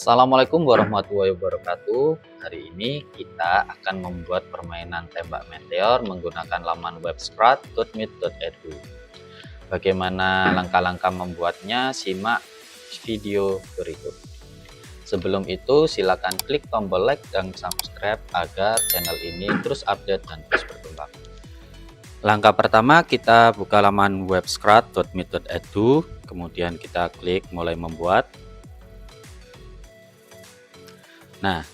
Assalamualaikum warahmatullahi wabarakatuh. Hari ini kita akan membuat permainan tembak meteor menggunakan laman web scrat.meet.edu. Bagaimana langkah-langkah membuatnya? Simak video berikut. Sebelum itu, silakan klik tombol like dan subscribe agar channel ini terus update dan terus berkembang. Langkah pertama, kita buka laman web scrat.meet.edu, kemudian kita klik mulai membuat. Nah,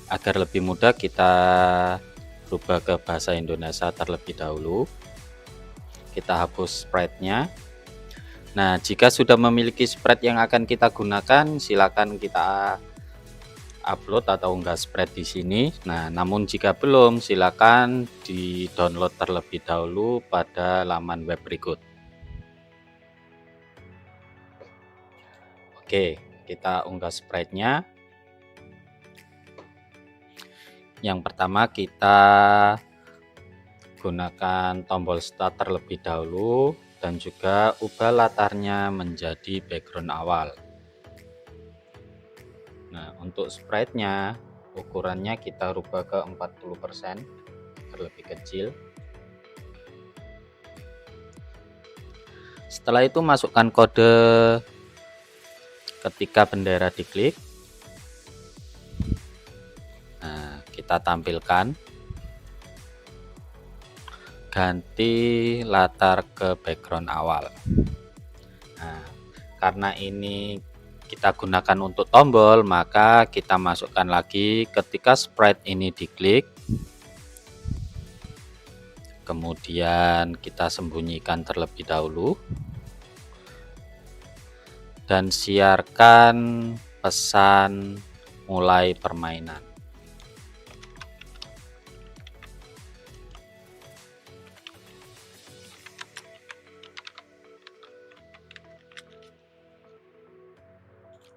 agar lebih mudah kita rubah ke bahasa Indonesia terlebih dahulu. Kita hapus sprite-nya. Nah, jika sudah memiliki sprite yang akan kita gunakan, silakan kita upload atau unggah sprite di sini. Nah, namun jika belum, silakan di-download terlebih dahulu pada laman web berikut. Oke, kita unggah sprite-nya. Yang pertama kita gunakan tombol start terlebih dahulu dan juga ubah latarnya menjadi background awal. Nah, untuk sprite-nya ukurannya kita rubah ke 40%, terlebih kecil. Setelah itu masukkan kode ketika bendera diklik. Nah, kita tampilkan. Ganti latar ke background awal. Nah, karena ini kita gunakan untuk tombol, maka kita masukkan lagi ketika sprite ini diklik, kemudian kita sembunyikan terlebih dahulu dan siarkan pesan mulai permainan.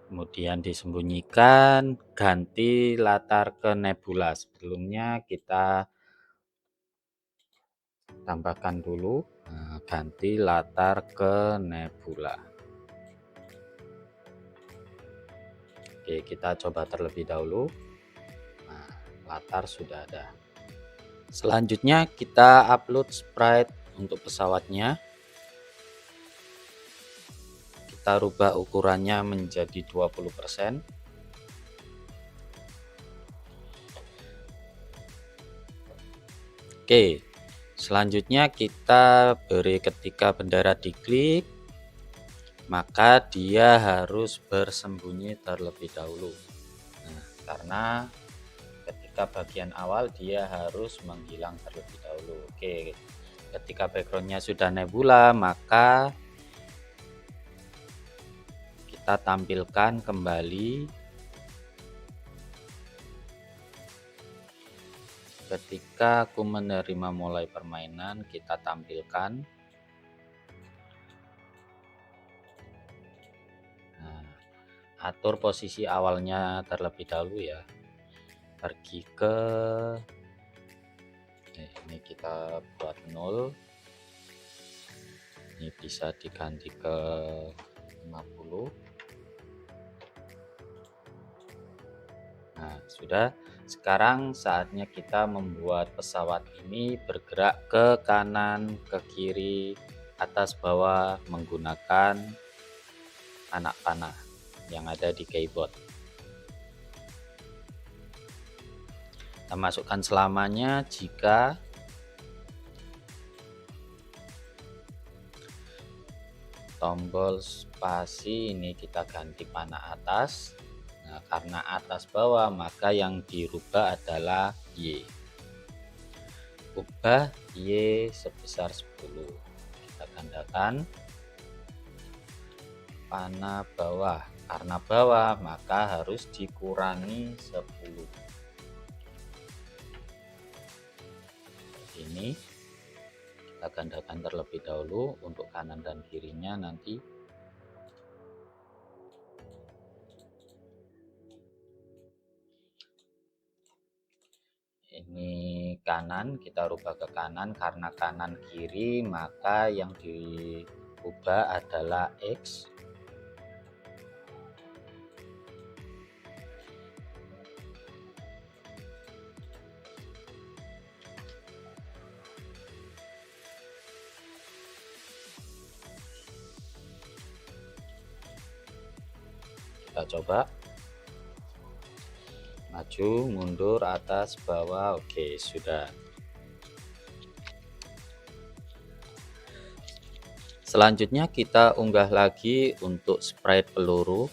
Kemudian disembunyikan, ganti latar ke nebula. Sebelumnya kita tambahkan dulu, ganti latar ke nebula. Oke, kita coba terlebih dahulu. Nah, latar sudah ada. Selanjutnya kita upload sprite untuk pesawatnya. Kita rubah ukurannya menjadi 20%. Oke, selanjutnya kita beri ketika bendera diklik, maka dia harus bersembunyi terlebih dahulu. Nah, karena ketika bagian awal dia harus menghilang terlebih dahulu. Oke, ketika backgroundnya sudah nebula, maka kita tampilkan kembali ketika aku menerima mulai permainan. Kita tampilkan. Nah, atur posisi awalnya terlebih dahulu ya. Pergi ke ini kita buat 0. Ini bisa diganti ke 50. Nah, sudah. Sekarang saatnya kita membuat pesawat ini bergerak ke kanan, ke kiri, atas, bawah menggunakan anak panah yang ada di keyboard. Kita masukkan selamanya jika tombol spasi ini kita ganti panah atas. Nah, karena atas bawah maka yang dirubah adalah Y. Ubah Y sebesar 10. Kita gandakan panah bawah. Karena bawah maka harus dikurangi 10. Ini kita gandakan terlebih dahulu untuk kanan dan kirinya nanti. Ini kanan, kita rubah ke kanan. Karena kanan kiri maka yang diubah adalah X. Kita coba maju, mundur, atas, bawah. Oke, sudah. Selanjutnya kita unggah lagi untuk sprite peluru.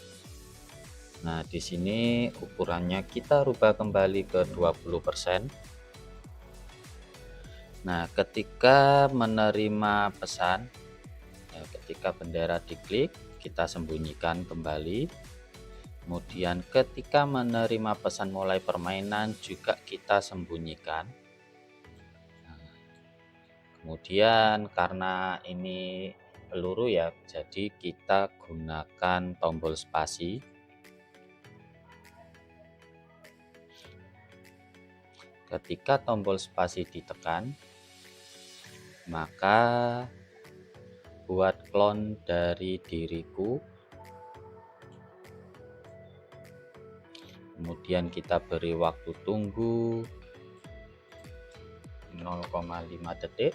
Nah, di sini ukurannya kita rubah kembali ke 20%. Nah, ketika menerima pesan, ya, ketika bendera diklik, kita sembunyikan kembali. Kemudian ketika menerima pesan mulai permainan juga kita sembunyikan. Kemudian karena ini peluru ya, jadi kita gunakan tombol spasi. Ketika tombol spasi ditekan, maka buat klon dari diriku. Kemudian kita beri waktu tunggu 0,5 detik.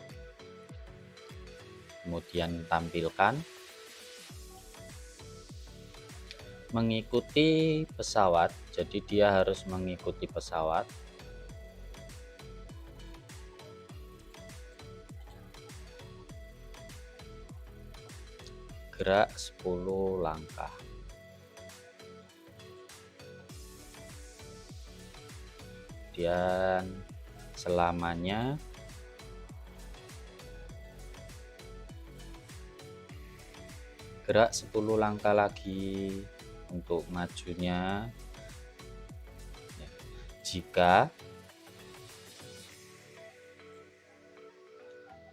Kemudian tampilkan mengikuti pesawat, jadi dia harus mengikuti pesawat. Gerak 10 langkah. Kemudian selamanya gerak 10 langkah lagi untuk majunya. Jika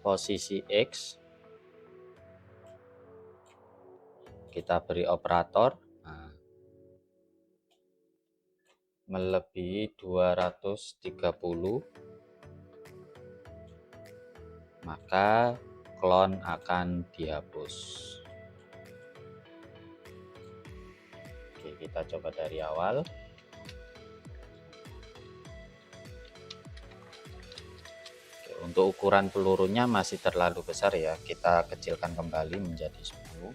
posisi X kita beri operator, nah, melebihi 230, maka klon akan dihapus. Oke, kita coba dari awal. Oke, untuk ukuran pelurunya masih terlalu besar ya, kita kecilkan kembali menjadi 10.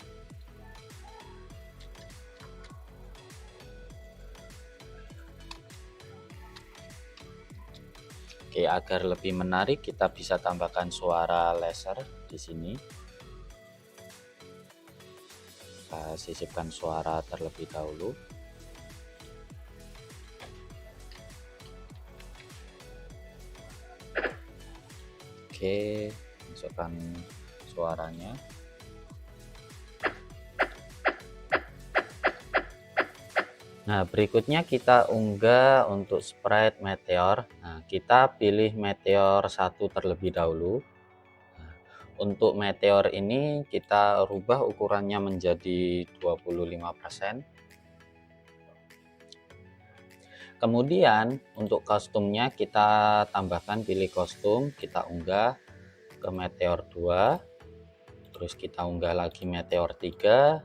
Oke, agar lebih menarik kita bisa tambahkan suara laser di sini. Kita sisipkan suara terlebih dahulu. Oke, masukkan suaranya. Nah, berikutnya kita unggah untuk sprite meteor. Nah, kita pilih meteor 1 terlebih dahulu. Nah, untuk meteor ini kita rubah ukurannya menjadi 25%. Kemudian untuk kostumnya kita tambahkan, pilih kostum, kita unggah ke meteor 2. Terus kita unggah lagi meteor 3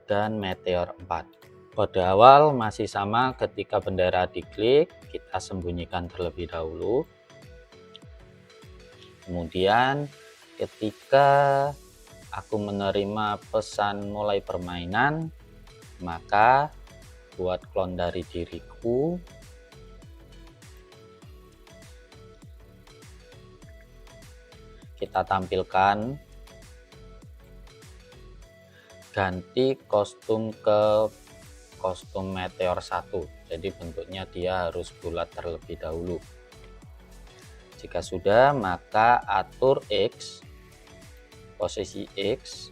dan meteor 4. Pada awal masih sama, ketika bendera diklik kita sembunyikan terlebih dahulu. Kemudian ketika aku menerima pesan mulai permainan, maka buat klon dari diriku. Kita tampilkan ganti kostum ke kostum meteor 1, jadi bentuknya dia harus bulat terlebih dahulu. Jika sudah, maka atur X, posisi X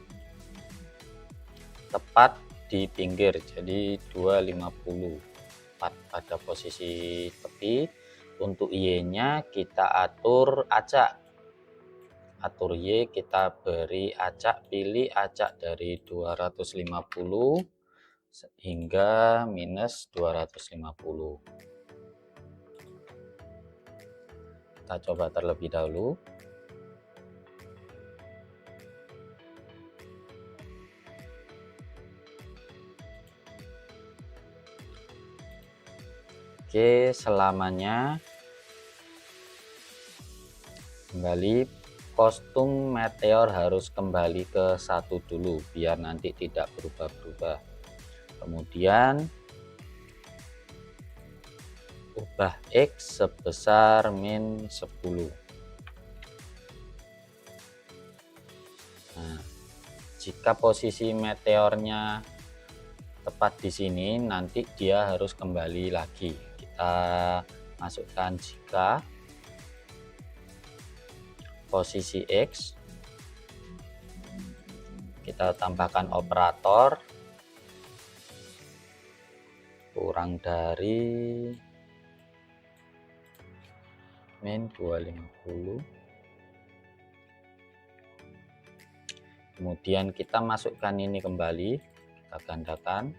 tepat di pinggir, jadi 250 pada posisi tepi. Untuk Y nya kita atur acak, atur Y kita beri acak, pilih acak dari 250 hingga minus 250. Kita coba terlebih dahulu. Oke, selamanya kembali kostum meteor harus kembali ke 1 dulu biar nanti tidak berubah-berubah. Kemudian ubah X sebesar min 10. Nah, jika posisi meteornya tepat di sini, nanti dia harus kembali lagi. Kita masukkan jika posisi X, kita tambahkan operator kurang dari min 250. Kemudian kita masukkan ini kembali, kita gandakan.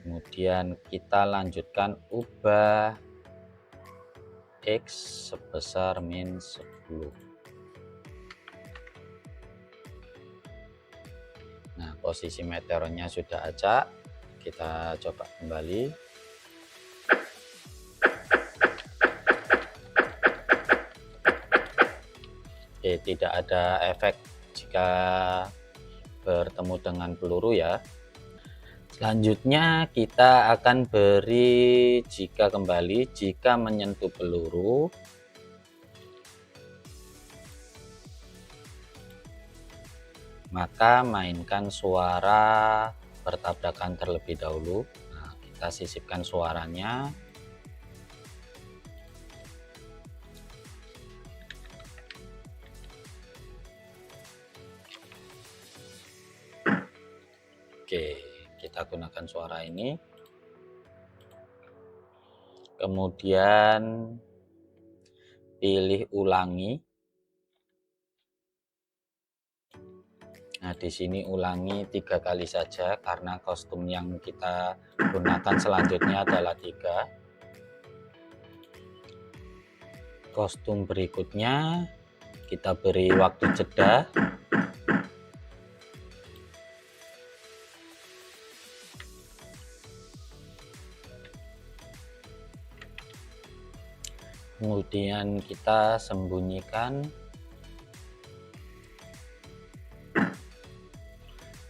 Kemudian kita lanjutkan ubah X sebesar min 10. Nah, posisi meteornya sudah acak. Kita coba kembali. Tidak ada efek jika bertemu dengan peluru ya. Selanjutnya kita akan beri jika kembali, jika menyentuh peluru maka mainkan suara bertabrakan terlebih dahulu. Nah, kita sisipkan suaranya. Oke, kita gunakan suara ini. Kemudian pilih ulangi. Nah, di sini ulangi 3 kali saja karena kostum yang kita gunakan selanjutnya adalah 3. Kostum berikutnya kita beri waktu jeda. Kemudian kita sembunyikan.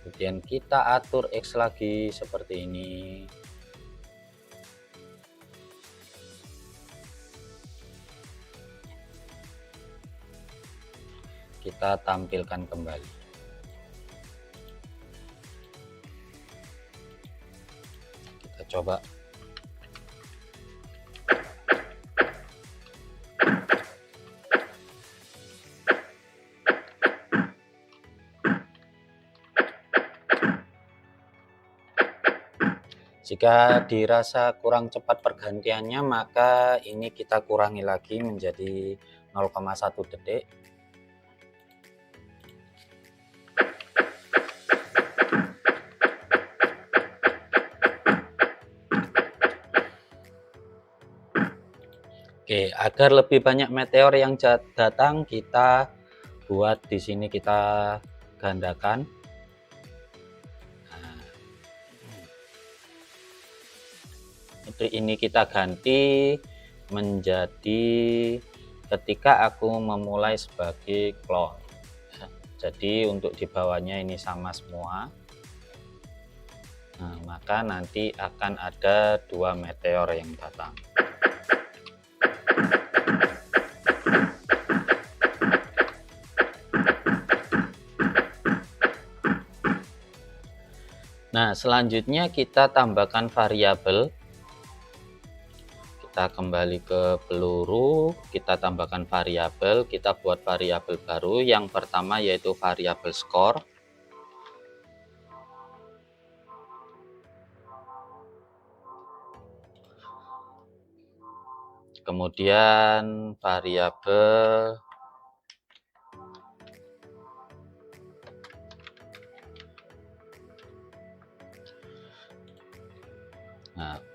Kemudian kita atur X lagi seperti ini. Kita tampilkan kembali. Kita coba. Jika dirasa kurang cepat pergantiannya, maka ini kita kurangi lagi menjadi 0,1 detik. Oke, agar lebih banyak meteor yang datang, kita buat di sini, kita gandakan. Ini kita ganti menjadi ketika aku memulai sebagai clone. Jadi untuk di bawahnya ini sama semua. Nah, maka nanti akan ada 2 meteor yang datang. Nah, selanjutnya kita tambahkan variabel. Kita kembali ke peluru, kita tambahkan variabel, kita buat variabel baru. Yang pertama yaitu variabel skor. Kemudian variabel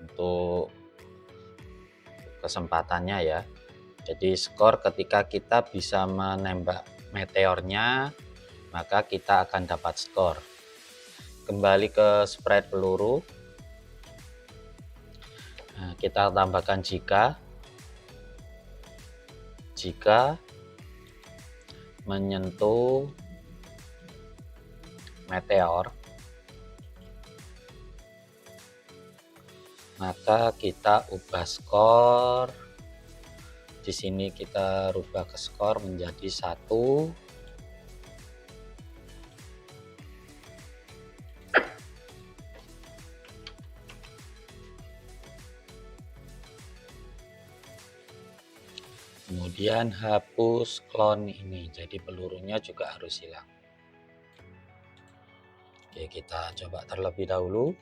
untuk kesempatannya ya. Jadi skor ketika kita bisa menembak meteornya, maka kita akan dapat skor. Kembali ke spread peluru. Nah, kita tambahkan jika menyentuh meteor, maka kita ubah skor. Di sini kita rubah ke skor menjadi 1. Kemudian hapus clone ini, jadi pelurunya juga harus hilang. Oke, kita coba terlebih dahulu.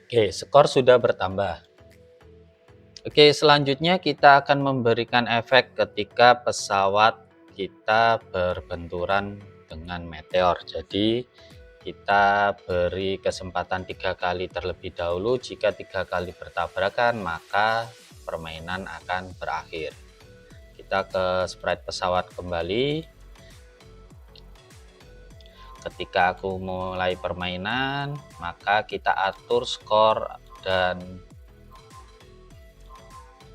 Oke, skor sudah bertambah. Oke, selanjutnya kita akan memberikan efek ketika pesawat kita berbenturan dengan meteor. Jadi kita beri kesempatan 3 kali terlebih dahulu. Jika 3 kali bertabrakan, maka permainan akan berakhir. Kita ke sprite pesawat kembali. Ketika aku mulai permainan, maka kita atur skor dan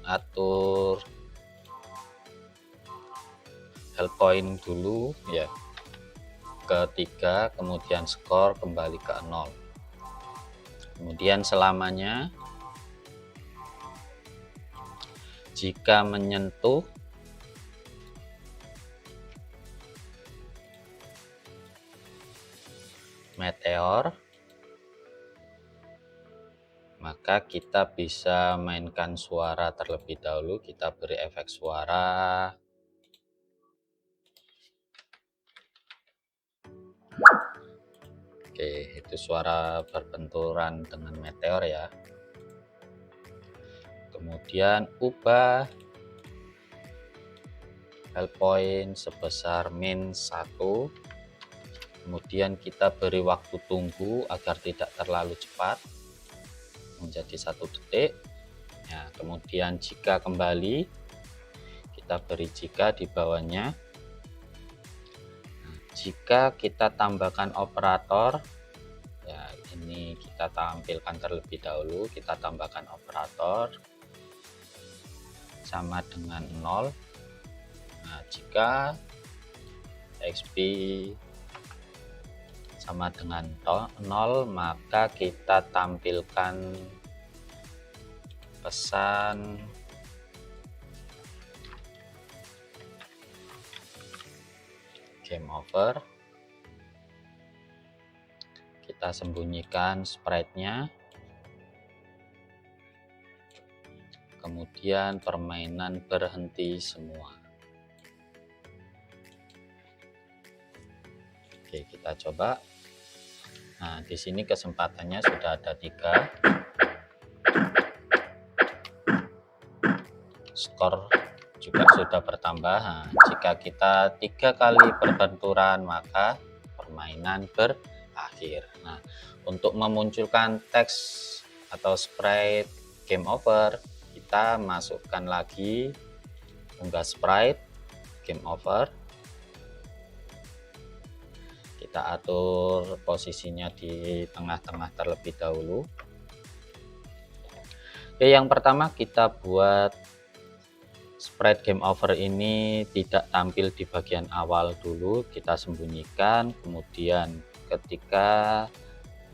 atur health point dulu ya, ke 3, kemudian skor kembali ke 0. Kemudian selamanya jika menyentuh meteor, maka kita bisa mainkan suara terlebih dahulu. Kita beri efek suara. Oke, itu suara berbenturan dengan meteor ya. Kemudian ubah health point sebesar -1. Kemudian kita beri waktu tunggu agar tidak terlalu cepat, menjadi 1 detik. Nah, kemudian jika kembali, kita beri jika di bawahnya. Nah, jika kita tambahkan operator, ya ini kita tampilkan terlebih dahulu. Kita tambahkan operator sama dengan 0. Nah, jika XP sama dengan 0, maka kita tampilkan pesan game over. Kita sembunyikan sprite-nya. Kemudian permainan berhenti semua. Oke, kita coba. Nah, di sini kesempatannya sudah ada 3. Skor juga sudah bertambah. Nah, jika kita 3 kali berbenturan, maka permainan berakhir. Nah, untuk memunculkan teks atau sprite game over, kita masukkan lagi unggah sprite game over. Kita atur posisinya di tengah-tengah terlebih dahulu. Oke, yang pertama kita buat sprite game over ini tidak tampil di bagian awal dulu. Kita sembunyikan, kemudian ketika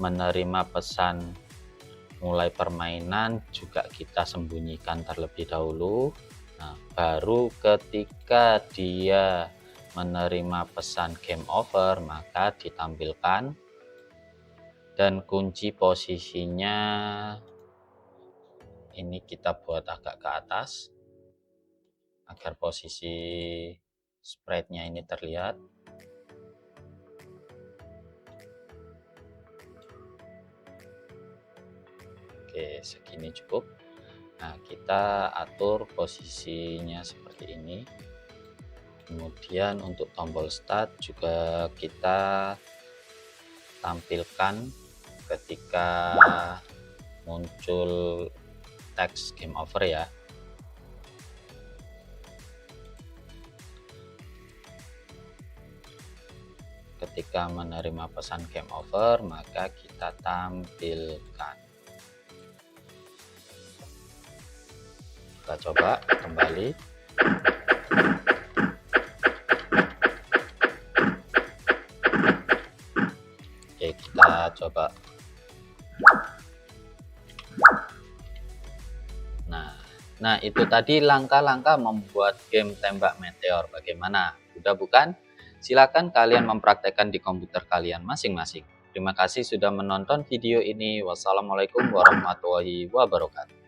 menerima pesan mulai permainan juga kita sembunyikan terlebih dahulu. Nah, baru ketika dia menerima pesan game over, maka ditampilkan, dan kunci posisinya ini kita buat agak ke atas agar posisi sprite-nya ini terlihat. Oke, segini cukup. Nah, kita atur posisinya seperti ini. Kemudian untuk tombol start juga kita tampilkan ketika muncul teks game over ya. ketika menerima pesan game over, maka kita tampilkan. Kita coba kembali. Oke, kita coba. Nah, itu tadi langkah-langkah membuat game tembak meteor. Bagaimana? Mudah bukan? Silakan kalian mempraktekkan di komputer kalian masing-masing. Terima kasih sudah menonton video ini. Wassalamualaikum warahmatullahi wabarakatuh.